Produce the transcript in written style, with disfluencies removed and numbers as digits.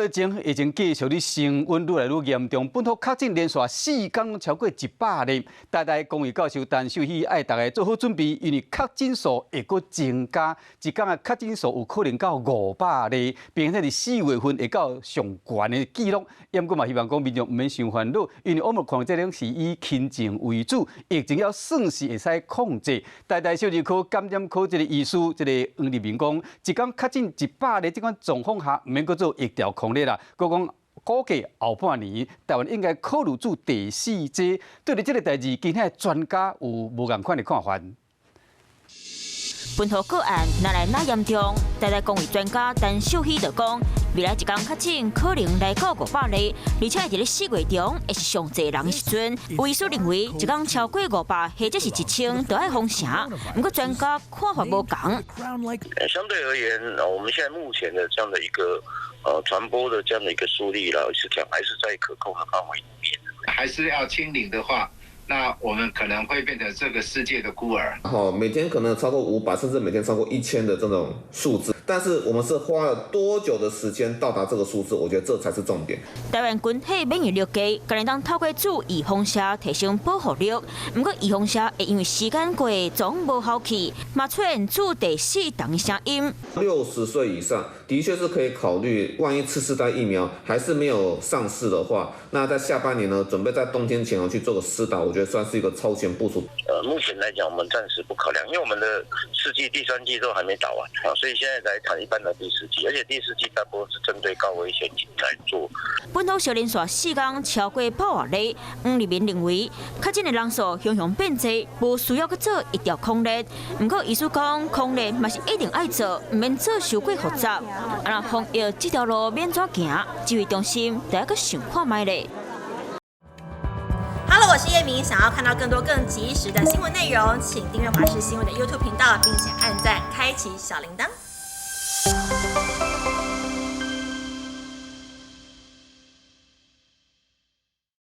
前，疫情继续咧升温，愈来愈严重。本土确诊连续4天超过100例。台大公卫教授陈秀熙爱大家做好准备，因为确诊数会阁增加，一天确诊数有可能到500例，并且是4月份会到上悬的纪录。不过嘛，希望讲民众唔免伤烦恼，因为Omicron这种是以轻症为主，疫情要算是会使控制。台大小儿科感染科这个医师这个黄立明讲，一天确诊100例这款状况下，唔免阁做疫调控制啦。佮讲估计后半年台湾应该考虑做第4剂。对于这个代志，其他专家有无同款的看法？本土个案哪来哪严重？台大公卫专家陈秀熙就讲，未来一天确诊可能来到500例，而且伫咧4月中会是上侪人的时阵。有医师认为，一天超过500或者是1000，都要封城。不过专家看法不同。相对而言，我们现在目前的这样的一个传播的这样的一个数例来讲，还是在可控的范围里面。还是要清零的话，那我们可能会变成这个世界的孤儿。每天可能超过500，甚至每天超过1000的这种数字，但是我们是花了多久的时间到达这个数字？我觉得这才是重点。台湾群体免疫力低，可能当透过注预防射提升保护力。不过预防射会因为时间过总无效期，嘛出现注第4档的声音。60岁以上的确是可以考虑，万一次世代疫苗还是没有上市的话，那在下半年呢，准备在冬天前去做个施打，我觉得算是一个超前部署。目前来讲，我们暂时不考量，因为我们的4剂、第3剂都还没打完所以现在来谈一般的第4剂，而且第4剂大部分是针对高危险群来做。本土小连续4天超过100例，黄立明认为确诊的人数向向变多，无需要去做一条控制。不过医师讲，控制嘛是一定爱做，唔免做伤过复杂。啊，防疫这条路免怎行？指挥中心得个想看卖咧。Hello， 我是叶明。想要看到更多更及时的新闻内容，请订阅华视新闻的 YouTube 频道，并且按赞、开启小铃铛。